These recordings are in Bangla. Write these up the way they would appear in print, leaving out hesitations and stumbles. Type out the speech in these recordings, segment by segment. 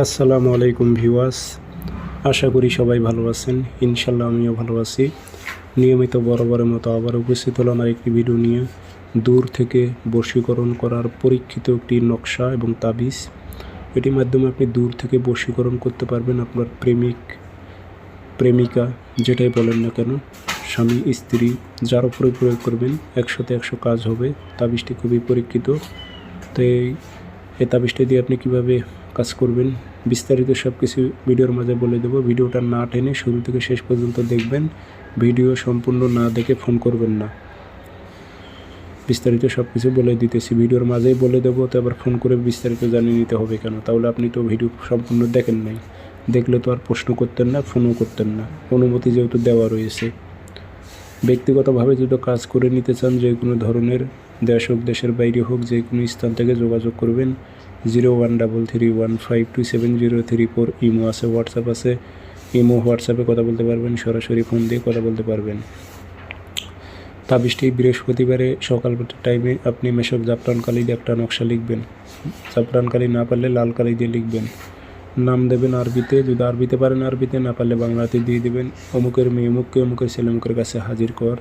আসসালামু আলাইকুম ভিউয়ার্স, আশা করি সবাই ভালো আছেন। ইনশাল্লাহ আমিও ভালো আছি। নিয়মিত বরাবরের মতো আবার উপস্থিত হলাম আরেকটি ভিডিও নিয়ে। দূর থেকে বশীকরণ করার পরীক্ষিত একটি নকশা এবং তাবিজ। এটির মাধ্যমে আপনি দূর থেকে বশীকরণ করতে পারবেন আপনার প্রেমিক প্রেমিকা, যেটাই বলেন না কেন, স্বামী স্ত্রী, যার উপরে প্রয়োগ করবেন 100তে 100 কাজ হবে। তাবিজটি খুবই পরীক্ষিত। তো এই তাবিজটা দিয়ে আপনি কীভাবে কাজ করবেন বিস্তারিত সব কিছু ভিডিওর মাঝে বলে দেবো। ভিডিওটা না টেনে শুরু থেকে শেষ পর্যন্ত দেখবেন। ভিডিও সম্পূর্ণ না দেখে ফোন করবেন না। বিস্তারিত সব কিছু বলে দিতেছি, ভিডিওর মাঝেই বলে দেবো। তো আবার ফোন করে বিস্তারিত জানিয়ে নিতে হবে কেন? তাহলে আপনি তো ভিডিও সম্পূর্ণ দেখেন নাই। দেখলে তো আর প্রশ্ন করতেন না, ফোনও করতেন না। অনুমতি যেহেতু দেওয়া রয়েছে। ব্যক্তিগতভাবে যদি কাজ করে নিতে চান, যে কোনো ধরনের, দেশ হোক দেশের বাইরে হোক, যে কোনো স্থান থেকে যোগাযোগ করবেন। 0133152703 ইমো আছে, হোয়াটসঅ্যাপ আছে। ইমো হোয়াটসঅ্যাপে কথা বলতে পারবেন, সরাসরি ফোন দিয়ে কথা বলতে পারবেন। তাবিজটি বৃহস্পতিবারে সকাল টাইমে আপনি মেশক জাফরান কালি দিয়ে একটা নকশা লিখবেন। জাফরান কালি না পারলে লাল কালি দিয়ে লিখবেন। নাম দেবেন আরবিতে, যদি আরবিতে পারেন আরবিতে, না পারলে বাংলাতে দিয়ে দেবেন। অমুকের মেয়ে অমুককে অমুকের ছেলে অমুকের কাছে হাজির কর।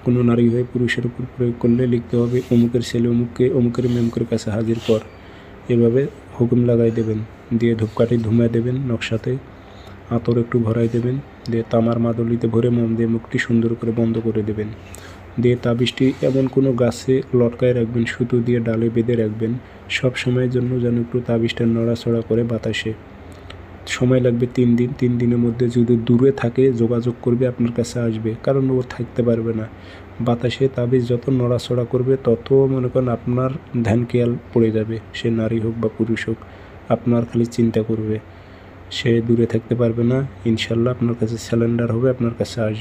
কোনো নারী হয়ে পুরুষের উপর প্রয়োগ করলে লিখতে হবে অমুকের ছেলে অমুককে অমুকের মেয়ে অমুকের কাছে হাজির কর। এভাবে হুকুম লাগাই দেবেন। দিয়ে ধূপকাঠি ধুমায় দেবেন নকশাতে। আতর একটু ভরাই দেবেন। দিয়ে তামার মাদলিতে ভরে মোম দিয়ে মুখটি সুন্দর করে বন্ধ করে দেবেন। দিয়ে তাবিজটি এমন কোনো গাছে লটকায় রাখবেন, সুতো দিয়ে ডালে বেঁধে রাখবেন। সব সময়ের জন্য যেন একটু তাবিজটা নড়াচড়া করে বাতাসে। সময় লাগবে 3 দিন। 3 দিনের মধ্যে যদি দূরে থাকে যোগাযোগ করবে, আপনার কাছে আসবে, কারণ ও থাকতে পারবে না। বাতাসে তাবিজ যত নড়াচড়া করবে তত মনে করেন আপনার ধ্যান খেয়াল পড়ে যাবে। সে নারী হোক বা পুরুষ হোক, আপনার খালি চিন্তা করবে। সে দূরে থাকতে পারবে না। ইনশাল্লাহ আপনার কাছে স্যালেন্ডার হবে, আপনার কাছে আসবে।